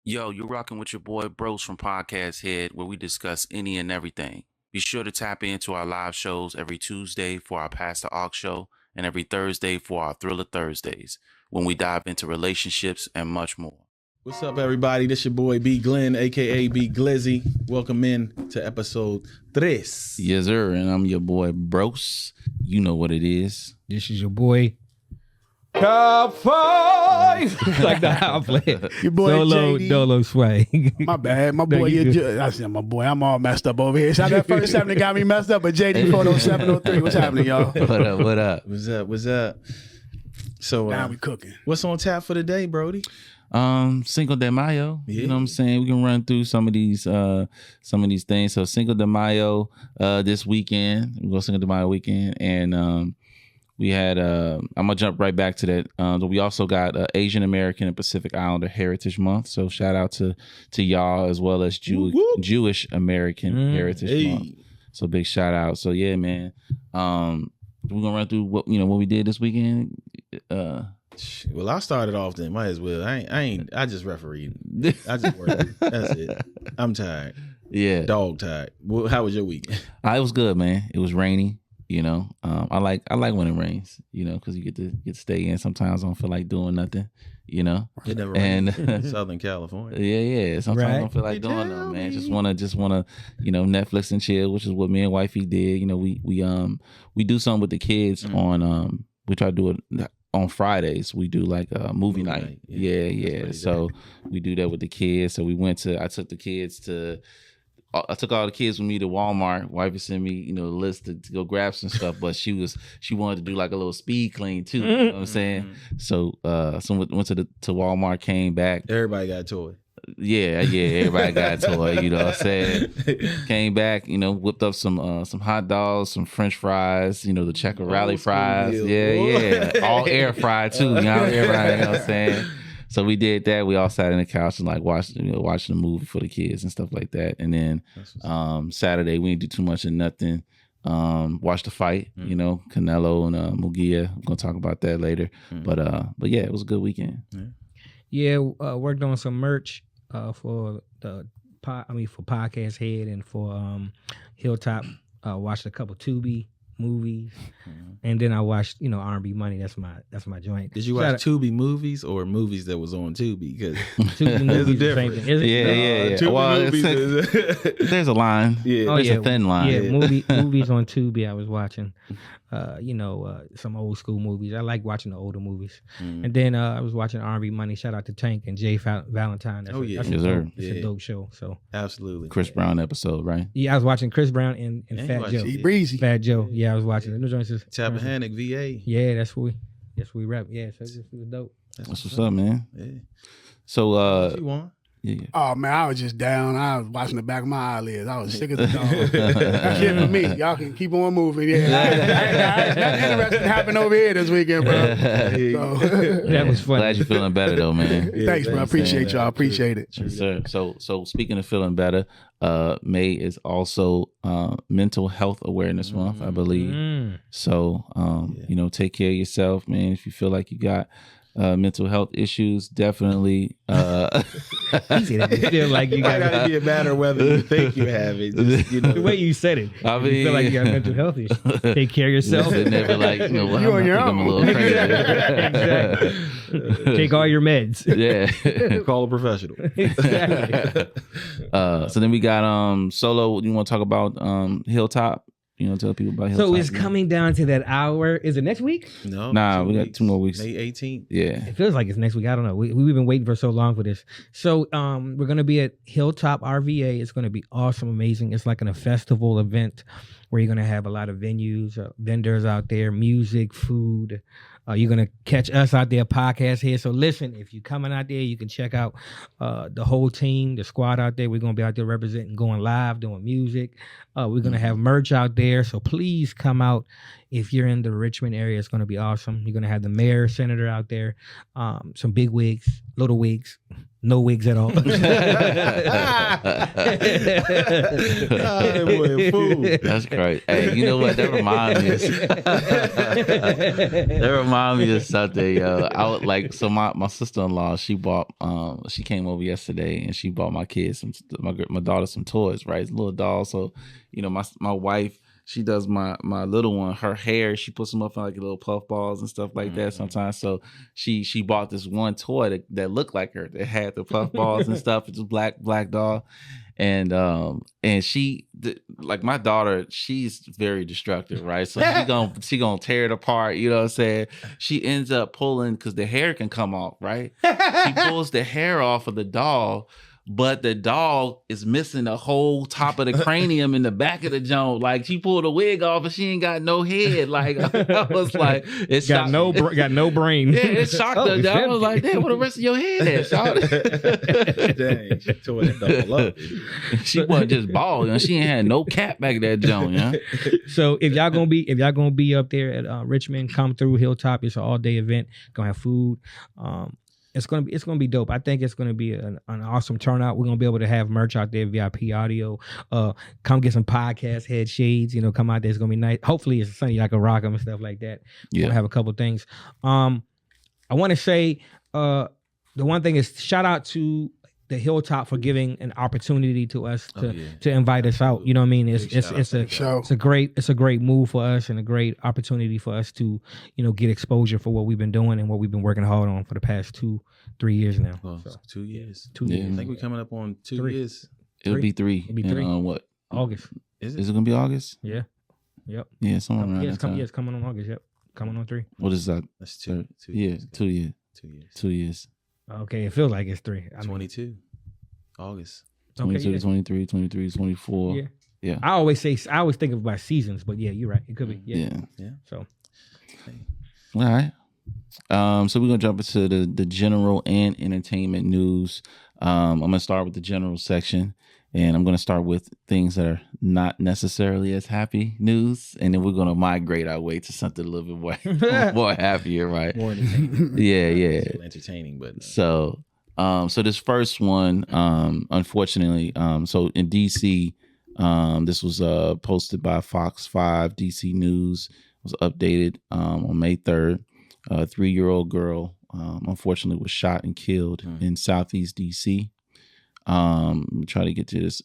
Yo, you're rocking with your boy Bros from Podcasthead, where we discuss any and everything. Be sure to tap into our live shows every Tuesday for our Pass the Aux show and every Thursday for our Thriller Thursdays, when we dive into relationships and much more. What's up, everybody? This your boy B Glenn, aka B Glizzy. Welcome in to episode 3. Yes, sir, and I'm your boy Bros. You know what it is. This is your boy Top 5. Like the how I play it. Your boy Dolo, JD. Dolo Sway. My bad. My boy, I said my boy, I'm all messed up over here. Shout out that first 7 that got me messed up, but JD 40703. What's happening, y'all? What up? What's up? So, Now we cooking. what's on tap for the day, Brody? Cinco de Mayo. Yeah. You know what I'm saying? We can run through some of these things. So Cinco de Mayo this weekend. We go Cinco de Mayo weekend, and we had I'm gonna jump right back to that. But we also got Asian American and Pacific Islander Heritage Month. So shout out to y'all, as well as Jewish American Heritage Month. So big shout out. So yeah, man. We're gonna run through what we did this weekend. Well, I started off then. Might as well. I just refereed. I just worked. That's it. I'm tired. Yeah. Dog tired. Well, how was your week? It was good, man. It was rainy. I like when it rains. Because you get to stay in. Sometimes I don't feel like doing nothing. It never rains in Southern California. Yeah. Sometimes I don't feel like doing nothing, man. Just wanna Netflix and chill, which is what me and wifey did. We do something with the kids on we try to do it on Fridays. We do like a movie night. Yeah. So we do that with the kids. So I took all the kids with me to Walmart. Wifey sent me, the list to go grab some stuff, but she wanted to do like a little speed clean too. You know what I'm saying? So went to Walmart, came back. Everybody got a toy. Yeah, everybody got a toy, you know what I'm saying? Came back, whipped up some hot dogs, some French fries, the Checker Rally fries. Deal. Yeah. All air fried too, everybody, you know what I'm saying? So we did that. We all sat in the couch and like watching the movie for the kids and stuff like that. And then Saturday we didn't do too much of nothing. Watched the fight, Canelo and Munguia. I'm gonna talk about that later. But yeah, it was a good weekend. Yeah, worked on some merch for Podcasthead and for Hilltop. Watched a couple Tubi movies, and then I watched R&B Money. That's my joint. Did you watch Tubi movies or movies that was on Tubi? Because Tubi movies the same thing. Is it? Yeah. Tubi Well, movies there's a line. Yeah. There's a thin line. Yeah, movies on Tubi. I was watching, some old school movies. I like watching the older movies. And then I was watching R&B Money. Shout out to Tank and Jay Valentine. That's a dope show. So absolutely. Chris Brown episode, right? Yeah, I was watching Chris Brown and Fat Joe. Breezy. Fat Joe. Yeah, I was watching it. Tappahannock, VA. Yeah, that's what we rap. Yeah, so it was dope. That's what's up, man. Yeah. So what you want? Yeah. Oh, man, I was just down. I was watching the back of my eyelids. I was sick as a dog. That's it for me. Y'all can keep on moving. Yeah, nothing interesting happened over here this weekend, bro. So. That was funny. Glad you're feeling better though, man. Thanks, bro. I appreciate y'all. Appreciate it. Yes, sir. So speaking of feeling better, May is also Mental Health Awareness Month, I believe. So take care of yourself, man. If you feel like you got mental health issues, definitely. He said it feel like you gotta be a matter whether you think you have it. Just, the way you said it, I mean, you feel like you got mental health issues. Take care of yourself. And never like, well, you on your own. I'm a little crazy. Exactly. Take all your meds. Yeah. Call a professional. Exactly. So then we got Solo. You want to talk about Hilltop? Tell people about Hilltop. So it's coming down to that hour. Is it next week? No. Nah, we got 2 more weeks. May 18th. Yeah. It feels like it's next week. I don't know. We've been waiting for so long for this. So we're going to be at Hilltop RVA. It's going to be awesome, amazing. It's like a festival event where you're going to have a lot of venues, vendors out there, music, food. You're going to catch us out there, Podcasthead. So listen, if you're coming out there, you can check out the whole team, the squad out there. We're going to be out there representing, going live, doing music. We're going to have merch out there. So please come out. If you're in the Richmond area, it's going to be awesome. You're going to have the mayor, senator out there, some big wigs, little wigs, No wigs at all. That boy a fool. That's great. Hey, you know what? That reminds me of something, yo. I would like, so my sister-in-law, she came over yesterday and she bought my kids my daughter some toys, right? It's a little doll. So, you know, my wife, she does my little one, her hair, she puts them up in like little puff balls and stuff like that sometimes. So she bought this one toy that looked like her, that had the puff balls and stuff. It's a black doll. And she, like my daughter, she's very destructive, right? So she gonna tear it apart, you know what I'm saying? She ends up pulling, because the hair can come off, right? She pulls the hair off of the doll, but the doll is missing the whole top of the cranium in the back of the joint. Like, she pulled a wig off and she ain't got no head. Like, I was like, it's got no brain. Yeah, it shocked her. I was like, damn, what the rest of your head at, Shawty? Dang, she tore that double up. She wasn't just bald, you know? She ain't had no cap back of that joint, you know? So if y'all gonna be up there at Richmond, come through Hilltop. It's an all-day event. Gonna have food. It's gonna be dope. I think it's gonna be an awesome turnout. We're gonna be able to have merch out there, VIP audio. Come get some Podcasthead shades. You know, come out there. It's gonna be nice. Hopefully, it's sunny. I can rock them and stuff like that. Yeah. We'll have a couple things. I want to say the one thing is shout out to the Hilltop for giving an opportunity to us to invite us out. You know what I mean? It's a great move for us and a great opportunity for us to, you know, get exposure for what we've been doing and what we've been working hard on for the past 2-3 years now. Well, 2 years. 2 years. I think we're coming up on 2 years. It'll be 3. It'll be 3. What? August. Is Is it gonna be August? Yeah. Yep. Yeah, somewhere around that time. It's coming on August. Yep. Coming on 3. What is that? That's 2 Yeah, years. 2 years. 2 years. 2 years. Okay, it feels like it's 3. 22. August. 22, yeah. 23, 24. Yeah. Yeah. I always think about seasons, but yeah, you're right. It could be. Yeah. So. All right. So we're gonna jump into the general and entertainment news. I'm gonna start with the general section, and I'm gonna start with things that are not necessarily as happy news, and then we're gonna migrate our way to something a little bit more happier, right? More entertaining. Yeah. Still entertaining, but So this first one, unfortunately, so in DC, this was posted by Fox 5 DC News. It was updated on May 3rd. A 3-year-old girl, unfortunately, was shot and killed in Southeast DC. Try to get to this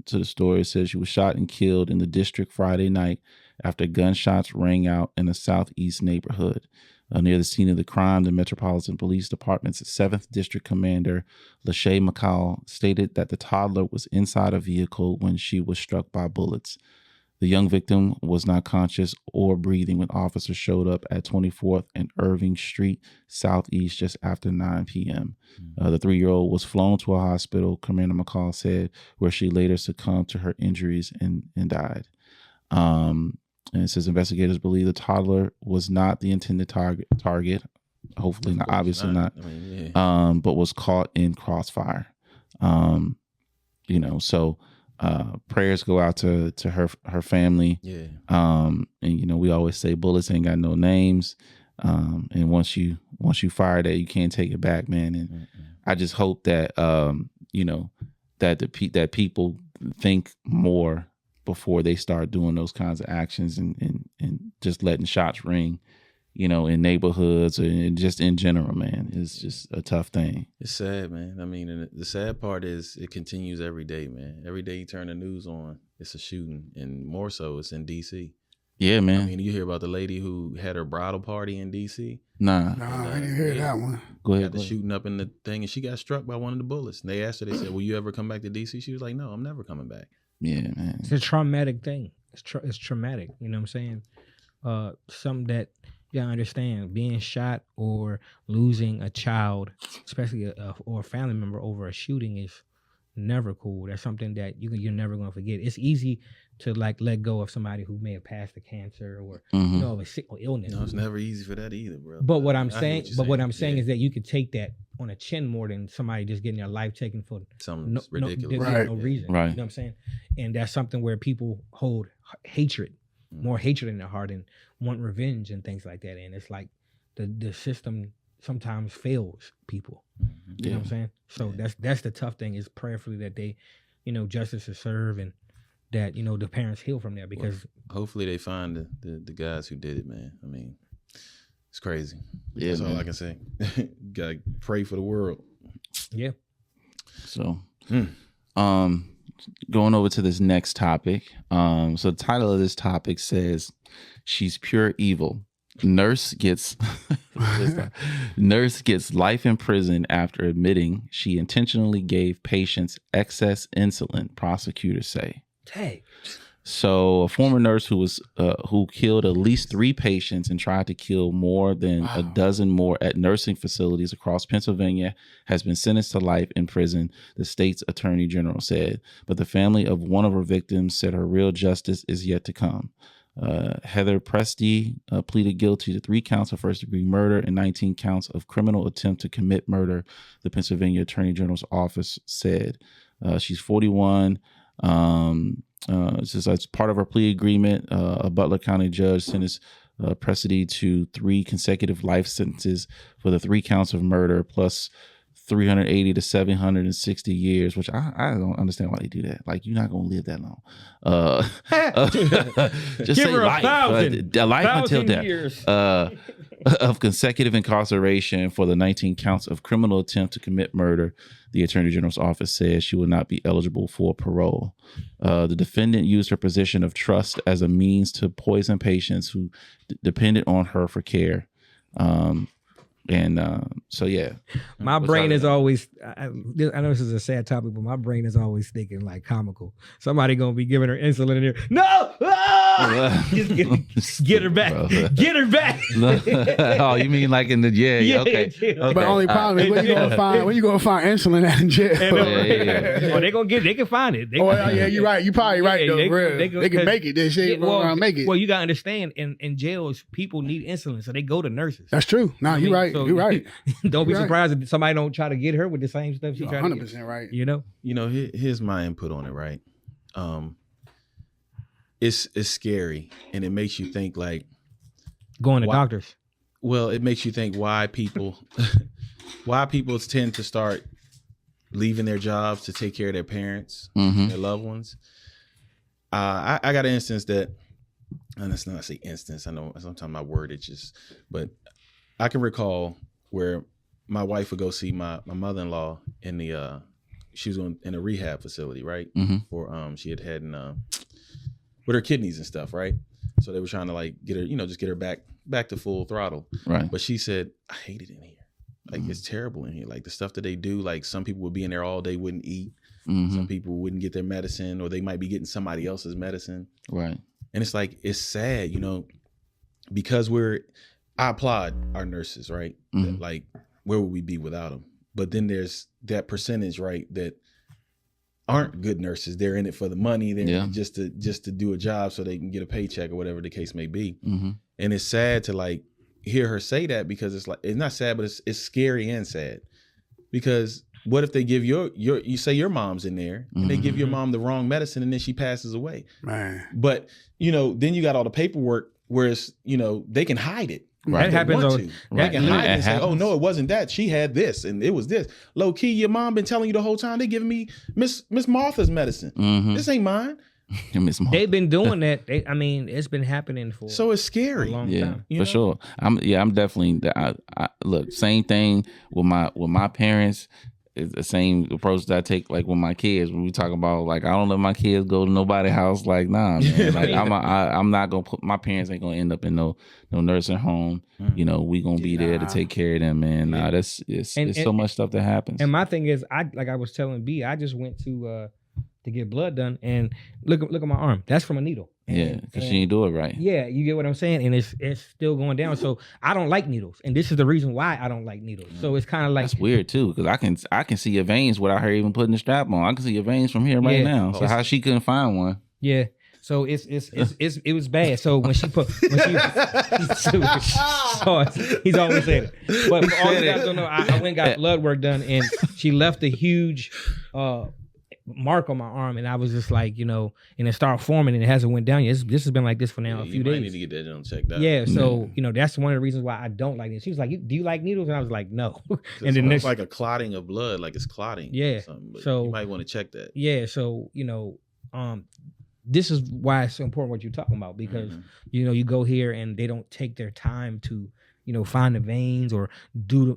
to the story. It says she was shot and killed in the district Friday night after gunshots rang out in a Southeast neighborhood. Near the scene of the crime, the Metropolitan Police Department's 7th District Commander, Lachey McCall, stated that the toddler was inside a vehicle when she was struck by bullets. The young victim was not conscious or breathing when officers showed up at 24th and Irving Street Southeast just after 9 p.m. The 3-year-old was flown to a hospital, Commander McCall said, where she later succumbed to her injuries and died. And it says investigators believe the toddler was not the intended target. Hopefully not, obviously not. I mean, but was caught in crossfire. So prayers go out to her family. Yeah. And we always say bullets ain't got no names. And once you fire that, you can't take it back, man. And I just hope that that people think more before they start doing those kinds of actions and just letting shots ring, in neighborhoods and just in general, man. It's just a tough thing. It's sad, man. I mean, and the sad part is it continues every day, man. Every day you turn the news on, it's a shooting, and more so it's in D.C. Yeah, man. I mean, you hear about the lady who had her bridal party in D.C. Nah, I didn't hear that one. Go ahead. Got the shooting up in the thing, and she got struck by one of the bullets. And they asked her, they said, will you ever come back to D.C.? She was like, no, I'm never coming back. Yeah, man. It's a traumatic thing. It's traumatic. You know what I'm saying? Something that you gotta understand. Being shot or losing a child, especially or a family member over a shooting, is never cool. That's something that you're never gonna forget. It's easy to let go of somebody who may have passed a cancer or of a sick or illness. No, it's never easy for that either, bro. But what I'm saying is that you could take that on a chin more than somebody just getting their life taken for something ridiculous. No reason. Right. You know what I'm saying? And that's something where people hold hatred, more hatred in their heart, and want revenge and things like that. And it's like the system sometimes fails people. You know what I'm saying? So that's the tough thing, is prayerfully that they, justice is served, and that, the parents heal from that, because hopefully they find the guys who did it, man. I mean, it's crazy. Yeah, that's all I can say. Gotta pray for the world. Yeah. So, going over to this next topic. So the title of this topic says, "She's pure evil. Nurse gets life in prison after admitting she intentionally gave patients excess insulin," prosecutors say. Dang. So a former nurse who killed at least 3 patients and tried to kill more than a dozen more at nursing facilities across Pennsylvania has been sentenced to life in prison, the state's attorney general said. But the family of one of her victims said her real justice is yet to come. Heather Presti pleaded guilty to 3 counts of first-degree murder and 19 counts of criminal attempt to commit murder, the Pennsylvania Attorney General's office said. She's 41. As part of her plea agreement, a Butler County judge sentenced Presti to 3 consecutive life sentences for the 3 counts of murder, plus 380 to 760 years, which I don't understand why they do that. Like, you're not gonna live that long. Just give say her life, 1,000 life until death. years. Of consecutive incarceration for the 19 counts of criminal attempt to commit murder. The Attorney General's office says she will not be eligible for parole. The defendant used her position of trust as a means to poison patients who depended on her for care. So yeah, my brain is always, I know this is a sad topic, but my brain is always thinking like comical. Somebody gonna be giving her insulin in there. No! Just get her back. Bro. Get her back. Oh, you mean like in the okay. But only problem is, where you gonna find insulin at in jail? Oh, they can find it. You're right. You probably right though. They can make it. This shit make it. Well, you gotta understand, in jails, people need insulin, so they go to nurses. That's true. No, you're right. So you're right. Don't be surprised if somebody don't try to get her with the same stuff she tried to get. 100% right. Here's my input on it, right? It's scary, and it makes you think like going to doctors. Well, it makes you think why people tend to start leaving their jobs to take care of their parents, their loved ones. I got an instance that, and that's not say instance. I know sometimes my word but I can recall where my wife would go see my mother-in-law in the she was in a rehab facility, right? For she had with her kidneys and stuff, right? So they were trying to like get her, just get her back to full throttle. Right. But she said, I hate it in here. Like it's terrible in here. Like the stuff that they do, like some people would be in there all day, wouldn't eat. Some people wouldn't get their medicine, or they might be getting somebody else's medicine. Right. And it's like, it's sad, because I applaud our nurses, right? That, like, where would we be without them? But then there's that percentage, right, that aren't good nurses. They're in it for the money. They're in it just to do a job so they can get a paycheck or whatever the case may be. And it's sad to like hear her say that, because it's like, it's not sad, but it's scary and sad. Because what if they give you say your mom's in there and they give your mom the wrong medicine and then she passes away? Man. But then you got all the paperwork where it's, they can hide it. Right. That happens. They can hide it and say, oh no, it wasn't that. She had this and it was this. Low key, your mom been telling you the whole time they giving me Miss Martha's medicine. This ain't mine. They've been doing that. It's been happening for so it's scary. A long time. For sure. I'm definitely. I look, same thing with my parents. It's the same approach that I take like with my kids when we talk about like I don't let my kids go to nobody's house. Like man, like I'm not gonna put my parents ain't gonna end up in no nursing home. We gonna be there to take care of them, man. Nah, it's so much stuff that happens. And my thing is, I was telling B, I just went to get blood done, and look at my arm. That's from a needle. Because she didn't do it right. Yeah, you get what I'm saying, and it's still going down. So I don't like needles, and this is the reason why I don't like needles. So it's kind of like that's weird too, because I can see your veins without her even putting the strap on. I can see your veins from here right now. So how she couldn't find one? Yeah. So it was bad. So when she he's always saying it. But for all you guys don't know, I went and got blood work done, and she left a huge mark on my arm, and I was just like, and it started forming, and it hasn't went down yet. This has been like this for now a few days. You need to get that done checked out. Yeah, so that's one of the reasons why I don't like it. She was like, "Do you like needles?" And I was like, "No." And then it's like a clotting of blood, like it's clotting. Yeah, so you might want to check that. Yeah, so this is why it's so important what you're talking about, because you go here and they don't take their time to find the veins or do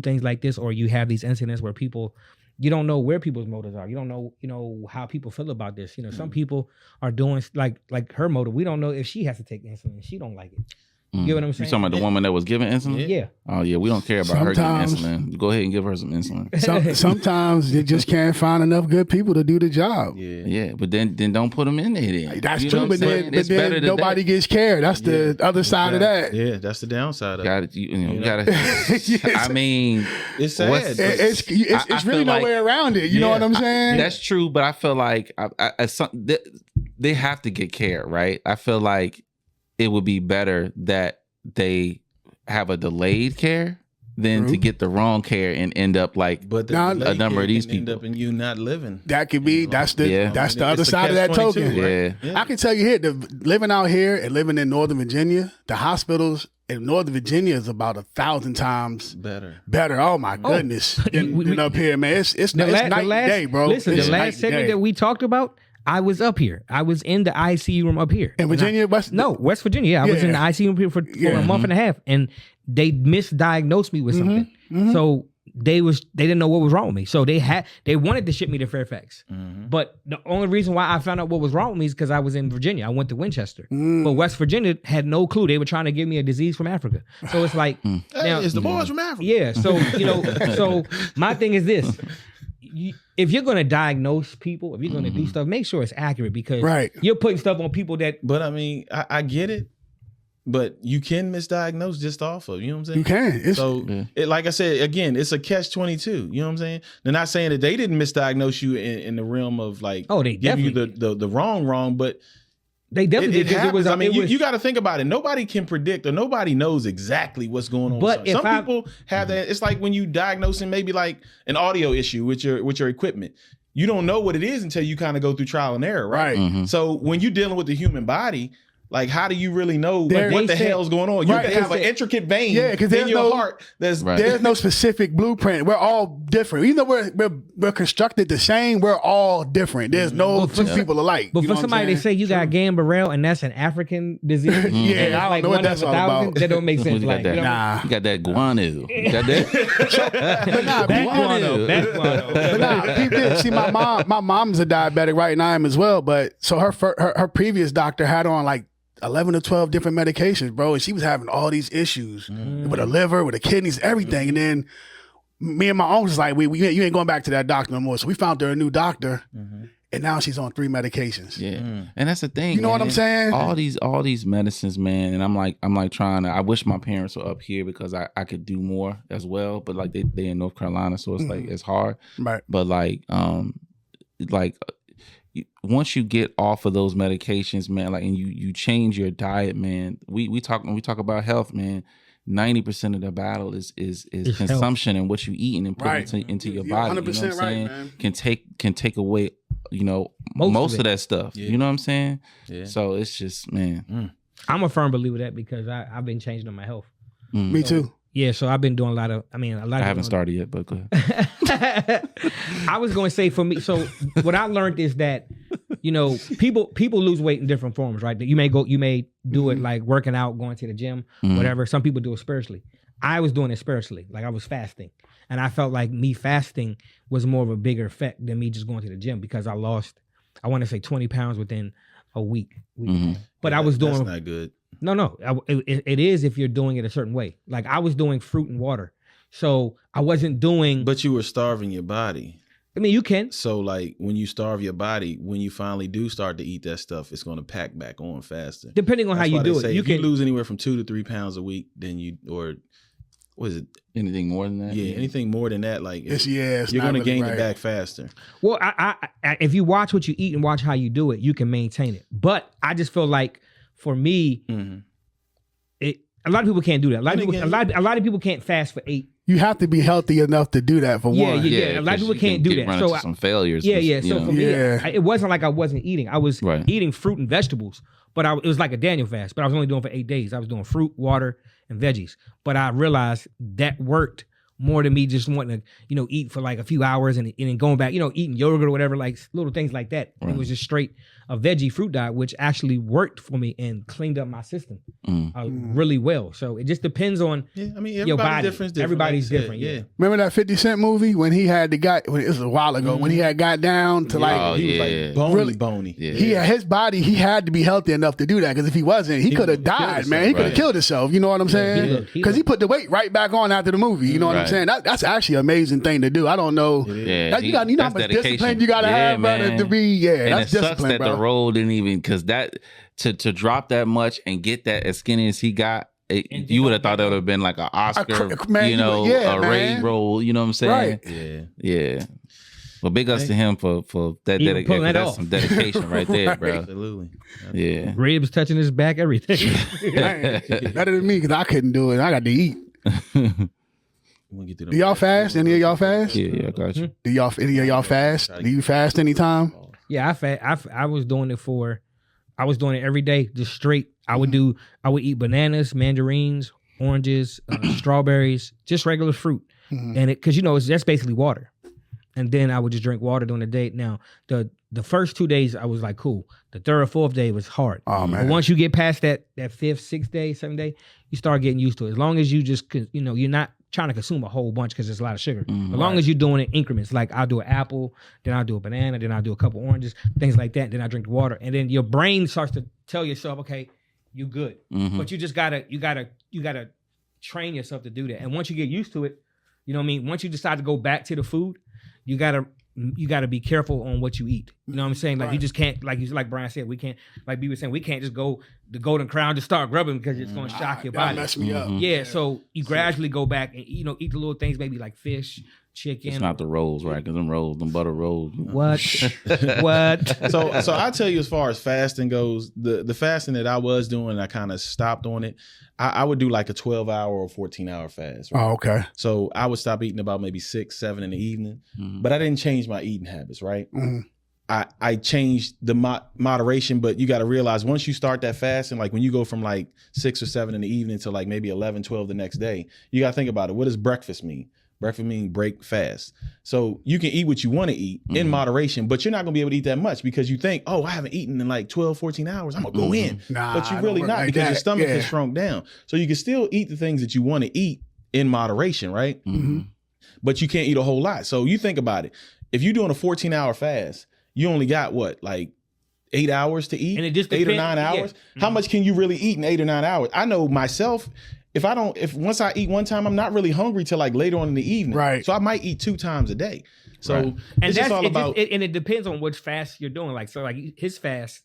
things like this, or you have these incidents where people, you don't know where people's motives are. You don't know how people feel about this. Some people are doing like her motive. We don't know if she has to take insulin. She don't like it. You get what I'm saying? You talking about the woman that was giving insulin? Yeah. Oh yeah, we don't care about her getting insulin. Go ahead and give her some insulin. Sometimes you just can't find enough good people to do the job. Yeah, but then don't put them in there. Then that's true, but then nobody gets cared. That's the other side of that. Yeah, that's the downside of it. You gotta. I mean, it's sad. It's really no way around it. You know what I'm saying? That's true, but I feel like they have to get care, right? I feel like it would be better that they have a delayed care than to get the wrong care and end up like a number of these people. End up in you not living. That could be. That's the other side of that token. Right? Yeah. I can tell you here, living out here and living in Northern Virginia, the hospitals in Northern Virginia is about 1,000 times better. Oh my goodness, than up here, man. It's night and day, bro. Listen, the last segment that we talked about, I was up here. I was in the ICU room up here. In Virginia? West Virginia. Yeah, I was in the ICU room here for a month and a half, and they misdiagnosed me with something. So they didn't know what was wrong with me. So they wanted to ship me to Fairfax. But the only reason why I found out what was wrong with me is because I was in Virginia. I went to Winchester. But West Virginia had no clue. They were trying to give me a disease from Africa. So it's like, now, it's the boys from Africa. Yeah. So, so my thing is this. If you're going to diagnose people, if you're going to do stuff, make sure it's accurate, because you're putting stuff on people that... But I mean, I get it, but you can misdiagnose just off of, you know what I'm saying? You can. So, like I said, again, it's a catch-22, you know what I'm saying? They're not saying that they didn't misdiagnose you in the realm of like, they giving you the wrong, but... They definitely it happens. You got to think about it. Nobody can predict, or nobody knows exactly what's going on. But some people have that. It's like when you diagnosing maybe like an audio issue with your equipment. You don't know what it is until you kind of go through trial and error, right? So when you're dealing with the human body, like, how do you really know what the hell's going on? You can have an intricate vein in your heart. There's no specific blueprint. We're all different. Even though we're constructed the same, we're all different. There's no two people alike. But for somebody they say you got Guillain-Barré and that's an African disease. I don't know what that's all about. That don't make sense. You got that guano. You got that. Guano. See, my mom's a diabetic, right? And I am as well. But so her previous doctor had on like 11 or 12 different medications, bro. And she was having all these issues with her liver, with her kidneys, everything. And then me and my uncle was like, you ain't going back to that doctor no more. So we found her a new doctor. And now she's on 3 medications. Yeah. And that's the thing. You know what I'm saying? All these medicines, man. And I'm like trying to, I wish my parents were up here because I could do more as well. But like they in North Carolina, so it's like, it's hard. Right. But once you get off of those medications, man, like, and you change your diet, man, we talk about health, man. 90% of the battle is consumption and what you eating and putting into your body. 100% you know what I'm saying? Man. Can take away, most of that stuff. Yeah. You know what I'm saying? Yeah. So it's just, man. I'm a firm believer of that because I've been changing on my health. Me too. Yeah, so I've been doing a lot of. I haven't started yet, but go ahead. I was going to say for me. So what I learned is that, people lose weight in different forms, right? You may do it like working out, going to the gym, whatever. Some people do it spiritually. I was doing it spiritually, like I was fasting, and I felt like me fasting was more of a bigger effect than me just going to the gym because I lost, I want to say 20 pounds within a week. But I was doing. That's not good. No. It is if you're doing it a certain way. Like I was doing fruit and water. So I wasn't doing... But you were starving your body. I mean, you can. So like when you starve your body, when you finally do start to eat that stuff, it's going to pack back on faster. Depending on how you do it. If you lose anywhere from 2 to 3 pounds a week, then what is it? Anything more than that? Yeah, anything more than that, like you're going to gain it back faster. Well, I if you watch what you eat and watch how you do it, you can maintain it. But I just feel like for me, a lot of people can't do that. A lot of people can't fast for 8 You have to be healthy enough to do that for one. A lot of people can't do that. So some failures. So for me, it wasn't like I wasn't eating. I was eating fruit and vegetables, but it was like a Daniel fast. But I was only doing it for 8 days. I was doing fruit, water, and veggies. But I realized that worked more than me just wanting to, eat for like a few hours and then going back, eating yogurt or whatever, like little things like that. Right. It was just straight a veggie fruit diet, which actually worked for me and cleaned up my system really well. So it just depends on your body. Everybody's different. Yeah. Remember that 50 Cent movie when he had it was a while ago, when he had got down to he was like bony, really bony. Yeah. He had his body, he had to be healthy enough to do that, because if he wasn't, he could have died, man. He could have killed himself. You know what I'm saying? Because he put the weight right back on after the movie. You know what I'm saying? That's actually an amazing thing to do. I don't know. Yeah, you know how much discipline you gotta have, brother, to be. And that's it discipline, sucks that bro. the role didn't even, because that to drop that much and get that as skinny as he got. You would have thought that would have been like an Oscar, a raid role. You know what I'm saying? Right. Yeah. Well, big ups to him for that dedication. That's some dedication right there, bro. Absolutely. Yeah. Ribs touching his back, everything. Better than me, because I couldn't do it. I got to eat. Do y'all fast? Any of y'all fast? Yeah, I got you. Do any of y'all fast? Do you fast anytime? Yeah, I was doing it every day, just straight. I would eat bananas, mandarins, oranges, strawberries, just regular fruit. And because that's basically water. And then I would just drink water during the day. Now, the first 2 days I was like, cool. The third or fourth day was hard. Oh, man. But once you get past that fifth, sixth day, seventh day, you start getting used to it. As long as you just, you're not trying to consume a whole bunch because there's a lot of sugar. As long as you're doing it in increments, like I'll do an apple, then I'll do a banana, then I'll do a couple oranges, things like that. Then I drink the water. And then your brain starts to tell yourself, okay, you good. But you just gotta train yourself to do that. And once you get used to it, you know what I mean? Once you decide to go back to the food, you gotta be careful on what you eat. You know what I'm saying? Like you just can't, like Brian said, we can't, like B was saying, we can't just go the Golden Crown, just start grubbing because it's gonna shock your body. Mess me up. Yeah, so you gradually go back and eat the little things, maybe like fish, chicken. It's not the rolls, right? Because them butter rolls. What? So I tell you, as far as fasting goes, the fasting that I was doing, I kind of stopped on it. I would do like a 12-hour or 14-hour fast. Right? Oh, okay. So I would stop eating about maybe 6, 7 in the evening, but I didn't change my eating habits, right? I changed the moderation, but you got to realize once you start that fasting, like when you go from like 6 or 7 in the evening to like maybe 11, 12 the next day, you got to think about it. What does breakfast mean? Breakfast means break fast. So you can eat what you want to eat in moderation, but you're not going to be able to eat that much because you think, oh, I haven't eaten in like 12, 14 hours. I'm going to go in. But you really not, because your stomach has shrunk down. So you can still eat the things that you want to eat in moderation, right? But you can't eat a whole lot. So you think about it. If you're doing a 14-hour fast, you only got what, like 8 hours to eat? And it just 8 or 9 hours? How much can you really eat in 8 or 9 hours? I know myself, if once I eat one time, I'm not really hungry till like later on in the evening. Right. So I might eat 2 times a day. So it's just all about. And it depends on which fast you're doing. Like, so like his fast,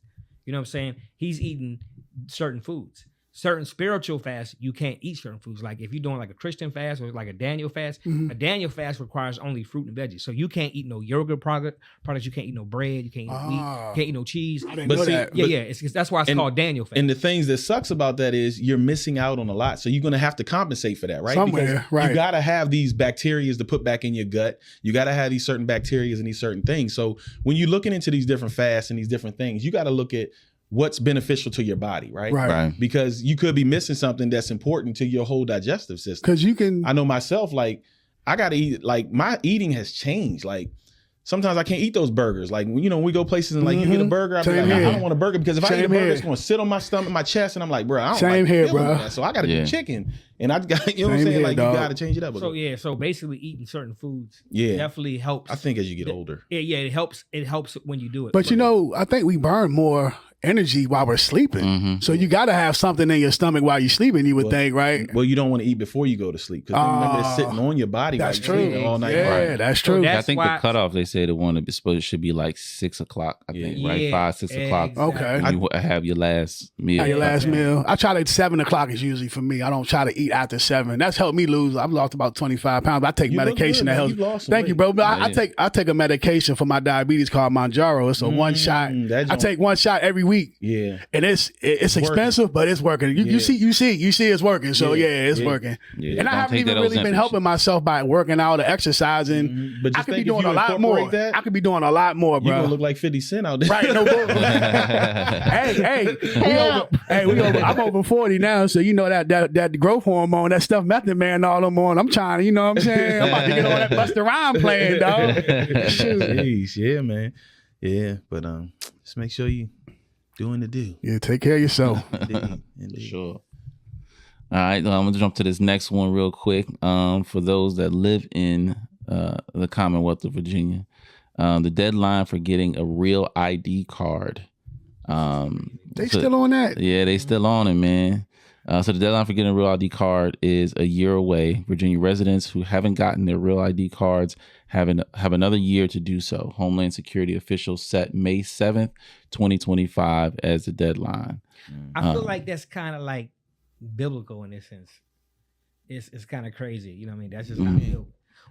you know what I'm saying? He's eating certain foods. Certain spiritual fasts, you can't eat certain foods. Like if you're doing like a Christian fast or like a Daniel fast, a Daniel fast requires only fruit and veggies. So you can't eat no yogurt products. You can't eat no bread. You can't eat wheat. You can't eat no cheese. I didn't know that. That's why it's called Daniel fast. And the things that sucks about that is you're missing out on a lot. So you're going to have to compensate for that, right? Somewhere, because you got to have these bacteria to put back in your gut. You got to have these certain bacteria and these certain things. So when you're looking into these different fasts and these different things, you got to look at what's beneficial to your body, right? Right. Because you could be missing something that's important to your whole digestive system. Because you can. I know myself, like, I got to eat, like, my eating has changed. Like, sometimes I can't eat those burgers. Like, when we go places and, like, you get a burger, I don't want a burger because if I eat a burger, it's going to sit on my stomach, my chest, and I'm like, bro, I don't Same like here, bro. That. So I got to do chicken. And I got, you know what I'm saying? Like, you got to change it up. So basically eating certain foods definitely helps. I think as you get older. Yeah, it helps when you do it. But I think we burn more energy while we're sleeping. So you got to have something in your stomach while you're sleeping, you would think, right? Well, you don't want to eat before you go to sleep because remember it's sitting on your body. That's like true. All night. Yeah, that's true. I think the cutoff, they said it should be like 6 o'clock, I think, right? 5, 6 o'clock. Okay. You have your last meal. Your last meal. I try to 7 o'clock is usually for me. I don't try to eat after 7. That's helped me lose. I've lost about 25 pounds. But I take medication that helps. Thank you, bro. But I take a medication for my diabetes called Manjaro. It's a one shot. I take one shot every week. Yeah. And it's expensive, but it's working. You see it's working. So it's working. Yeah, and I haven't even really been helping myself by working out or exercising. Mm-hmm. But I could be doing a lot more. I could be doing a lot more, bro. You gonna look like 50 Cent out there. Right, no bull. I'm over 40 now, so you know that growth hormone, that stuff Method Man, all them on. I'm trying to, you know what I'm saying? I'm about to get all that Busta Rhymes playing, dog. Jeez, yeah, man. Yeah, but just make sure you doing the do. Yeah, take care of yourself. Indeed. Sure. All right, I'm gonna jump to this next one real quick. For those that live in the Commonwealth of Virginia, the deadline for getting a real ID card. Still on that? Yeah, they still on it, man. So the deadline for getting a real ID card is a year away. Virginia residents who haven't gotten their real ID cards have another year to do so. Homeland Security officials set May 7th, 2025 as the deadline. I feel like that's kind of like biblical in this sense. It's kind of crazy. You know what I mean? That's just how I feel.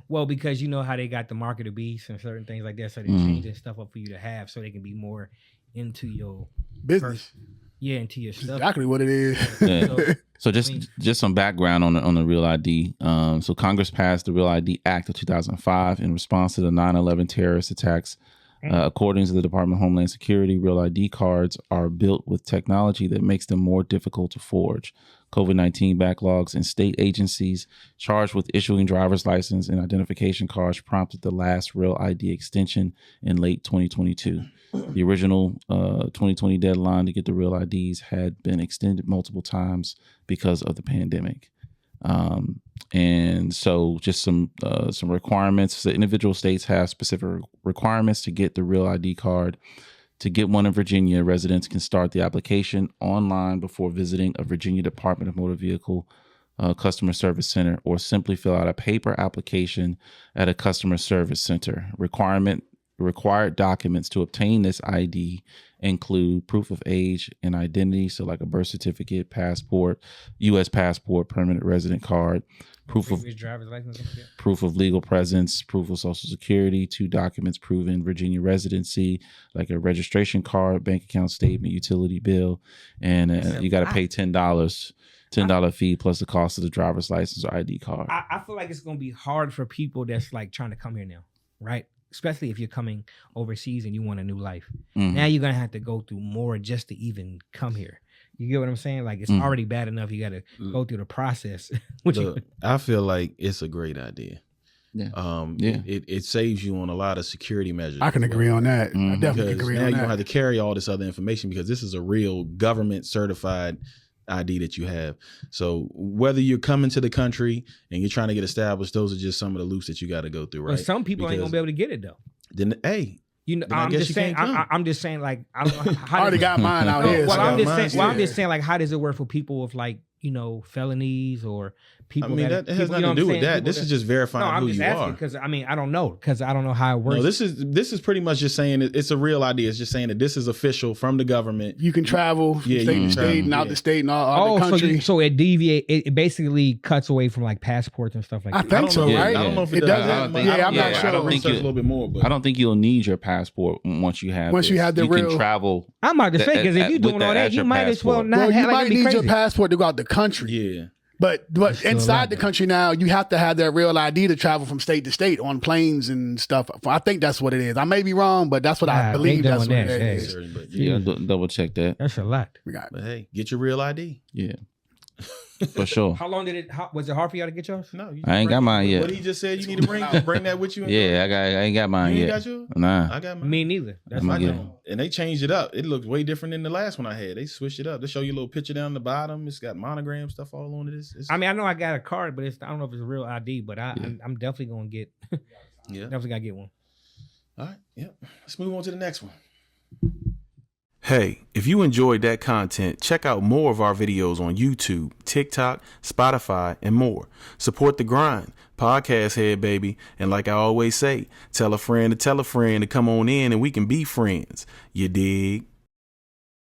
Well, because you know how they got the mark of the beast and certain things like that. So they're changing stuff up for you to have so they can be more into your business. Into your stuff. Exactly what it is. Yeah. So just some background on the Real ID. So Congress passed the Real ID Act of 2005 in response to the 9/11 terrorist attacks. According to the Department of Homeland Security, Real ID cards are built with technology that makes them more difficult to forge. COVID-19 backlogs and state agencies charged with issuing driver's license and identification cards prompted the last Real ID extension in late 2022. The original 2020 deadline to get the Real IDs had been extended multiple times because of the pandemic. And so just some requirements. So individual states have specific requirements to get the Real ID card. To get one in Virginia, residents can start the application online before visiting a Virginia Department of Motor Vehicle customer service center, or simply fill out a paper application at a customer service center. Required documents to obtain this ID include proof of age and identity, so like a birth certificate, passport, U.S. passport, permanent resident card, proof of driver's license, proof of legal presence, proof of Social Security, 2 documents proving Virginia residency, like a registration card, bank account statement, utility bill, and you got to pay $10 fee plus the cost of the driver's license or ID card. I feel like it's going to be hard for people that's like trying to come here now, right? Especially if you're coming overseas and you want a new life. Now you're going to have to go through more just to even come here. You get what I'm saying? Like, it's already bad enough. You got to go through the process. I feel like it's a great idea. Yeah. It saves you on a lot of security measures. I can agree on that. I definitely agree on that. Now you don't have to carry all this other information because this is a real government certified ID that you have. So whether you're coming to the country and you're trying to get established, those are just some of the loops that you got to go through, right? But some people ain't gonna be able to get it though. Then I'm just saying, like, I don't know. I already got mine out here. Well, I'm just saying, like, how does it work for people with, like, you know, felonies or people? I mean, that has nothing to do with that. This is just verifying who you are. Because I mean, I don't know how it works. No, this is pretty much just saying it's a real idea. It's just saying that this is official from the government. You can travel state to state and out the state and all the country. So it basically cuts away from like passports and stuff like that. I think so, right? I don't know if it does. I'm not sure. I don't think a little bit more. But I don't think you'll need your passport once you have. Once you have the you real. Can travel. I'm about to say, because if you're doing all that, you might as well not. Well, you might need your passport to go out the country. Yeah. But inside the country now, you have to have that real ID to travel from state to state on planes and stuff. I think that's what it is. I may be wrong, but that's what I believe that's what it is. Yeah, double check that. That's a lot. But hey, get your real ID. Yeah. For sure. How long was it hard for y'all to get yours? No, I ain't got mine yet. What he just said, you need to bring that with you. Yeah, I ain't got mine yet. You ain't got yours? Nah, I got mine. Me neither. That's my and they changed it up. It looked way different than the last one I had. They switched it up. They show you a little picture down the bottom. It's got monogram stuff all on it. I mean, I know I got a card, but I don't know if it's a real ID. But I'm definitely gonna get. Definitely gotta get one. All right. Yep. Let's move on to the next one. Hey, if you enjoyed that content, check out more of our videos on YouTube, TikTok, Spotify, and more. Support the grind. Podcasthead, baby. And like I always say, tell a friend to come on in and we can be friends. You dig?